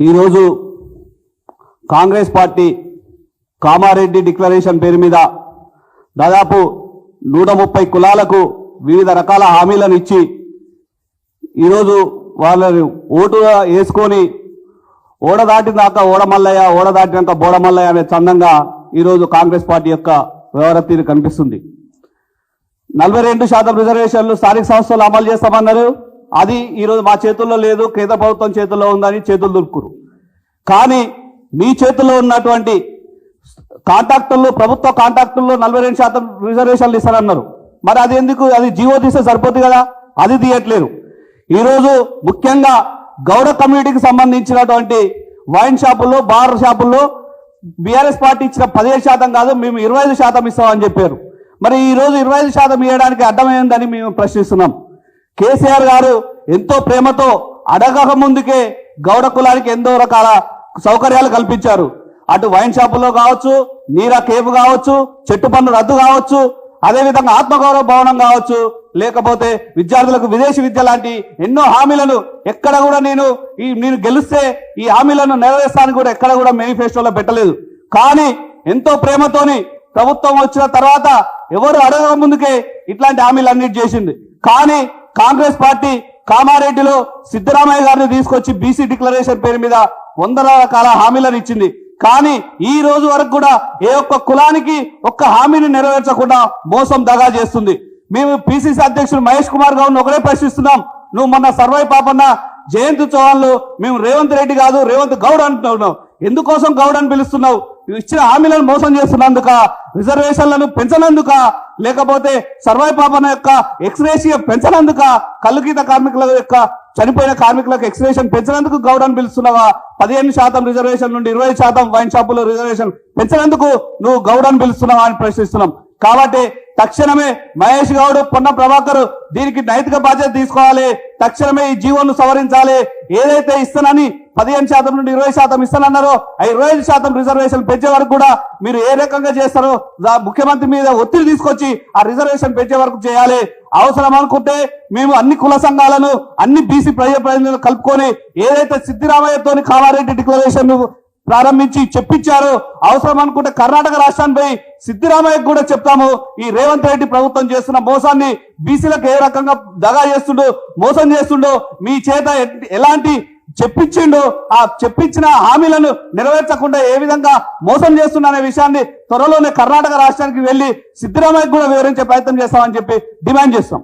ఈరోజు Congress party Kamareddy declaration పేరు మీద దాదాపు 130 కులాలకు వివిధ రకాల హామీలను ఇచ్చి ఈరోజు వాళ్ళని ఓటుగా వేసుకొని ఓడదాటినాక ఓడమల్లయ్య ఓడదాటినాక బోడమల్లయ్య అనే చందంగా ఈరోజు కాంగ్రెస్ పార్టీ యొక్క వ్యవహార తీరు కనిపిస్తుంది. 42% రిజర్వేషన్లు స్థానిక సంస్థలు అమలు చేస్తామన్నారు. అది ఈరోజు మా చేతుల్లో లేదు, కేంద్ర ప్రభుత్వం చేతుల్లో ఉందని చేతులు దులుపుకురు. కానీ మీ చేతుల్లో ఉన్నటువంటి కాంట్రాక్టర్లు, ప్రభుత్వ కాంట్రాక్టర్లు 42% రిజర్వేషన్లు ఇస్తారన్నారు. మరి అది ఎందుకు? అది జీవో తీస్తే సరిపోతుంది కదా, అది తీయట్లేరు. ఈరోజు ముఖ్యంగా గౌడ కమ్యూనిటీకి సంబంధించినటువంటి వైన్ షాపుల్లో, బార్ షాపుల్లో బీఆర్ఎస్ పార్టీ ఇచ్చిన 15% కాదు, మేము 25% ఇస్తామని చెప్పారు. మరి ఈరోజు 25% ఇవ్వడానికి అడ్డమైందని మేము ప్రశ్నిస్తున్నాం. కేసీఆర్ గారు ఎంతో ప్రేమతో అడగక ముందుకే గౌడ కులానికి ఎంతో రకాల సౌకర్యాలు కల్పించారు. అటు వైన్ షాపుల్లో కావచ్చు, నీరా కేపు కావచ్చు, చెట్టు పన్ను రద్దు కావచ్చు, అదేవిధంగా ఆత్మగౌరవ భవనం కావచ్చు, లేకపోతే విద్యార్థులకు విదేశీ విద్య లాంటి ఎన్నో హామీలను ఎక్కడ కూడా నేను గెలిస్తే ఈ హామీలను నెరవేర్స్తానికి కూడా ఎక్కడ కూడా మేనిఫెస్టోలో పెట్టలేదు. కానీ ఎంతో ప్రేమతోని ప్రభుత్వం వచ్చిన తర్వాత ఎవరు అడగక ముందుకే ఇట్లాంటి హామీలు అన్నిటి చేసింది. కానీ కాంగ్రెస్ పార్టీ కామారెడ్డిలో సిద్ధరామయ్య గారిని తీసుకొచ్చి బీసీ డిక్లరేషన్ పేరు మీద 100 రకాల హామీలను ఇచ్చింది. కానీ ఈ రోజు వరకు కూడా ఏ ఒక్క కులానికి ఒక్క హామీని నెరవేర్చకుండా మోసం దగా చేస్తుంది. మేము పిసిసి అధ్యక్షుడు మహేష్ కుమార్ గౌడ్ని ఒకటే ప్రశ్నిస్తున్నాం. నువ్వు మొన్న సర్వై పాపన్న జయంత్ చౌహాన్లు మేము రేవంత్ రెడ్డి కాదు రేవంత్ గౌడ్ అంటున్నావు. ఎందుకోసం గౌడ్ అని పిలుస్తున్నావు? ఇచ్చిన హామీలను మోసం చేస్తున్నందుక, రిజర్వేషన్లను పెంచనందుక, లేకపోతే సర్వై పాపన యొక్క ఎక్స్రేషియా పెంచనందుక, కల్లుగీత కార్మికుల యొక్క చనిపోయిన కార్మికులకు ఎక్స్రేషన్ పెంచినందుకు గౌడ్ అని పిలుస్తున్నావా? 15% రిజర్వేషన్ నుండి 20% వైన్ షాపులో రిజర్వేషన్ పెంచినందుకు నువ్వు గౌడ్ అని పిలుస్తున్నావా అని ప్రశ్నిస్తున్నాం. కాబట్టి తక్షణమే మహేష్ గౌడ్, పొన్న ప్రభాకర్ దీనికి నైతిక బాధ్యత తీసుకోవాలి. తక్షణమే ఈ జీవోను సవరించాలి. ఏదైతే ఇస్తానని 15% నుండి 20% ఇస్తానన్నారో ఆ 25% రిజర్వేషన్ పెంచే వరకు కూడా మీరు ఏ రకంగా చేస్తారో ముఖ్యమంత్రి మీద ఒత్తిడి తీసుకొచ్చి ఆ రిజర్వేషన్ పెంచే వరకు చేయాలి. అవసరం అనుకుంటే మేము అన్ని కుల సంఘాలను, అన్ని బీసీ ప్రజాప్రతినిధులను కలుపుకొని ఏదైతే సిద్ధిరామయ్యతో కామారెడ్డి డిక్లరేషన్ ప్రారంభించి చెప్పించారు, అవసరం అనుకుంటే కర్ణాటక రాష్ట్రానికి సిద్ధిరామయ్యకు కూడా చెప్తాము. ఈ రేవంత్ రెడ్డి ప్రభుత్వం చేస్తున్న మోసాన్ని, బీసీలకు ఏ రకంగా దగా చేస్తుండో, మోసం చేస్తుండో, మీ చేత ఎలాంటి చెప్పించిండో, ఆ చెప్పించిన హామీలను నెరవేర్చకుండా ఏ విధంగా మోసం చేస్తున్నా అనే విషయాన్ని త్వరలోనే కర్ణాటక రాష్ట్రానికి వెళ్లి సిద్ధిరామయ్యకు కూడా వివరించే ప్రయత్నం చేస్తామని చెప్పి డిమాండ్ చేస్తాం.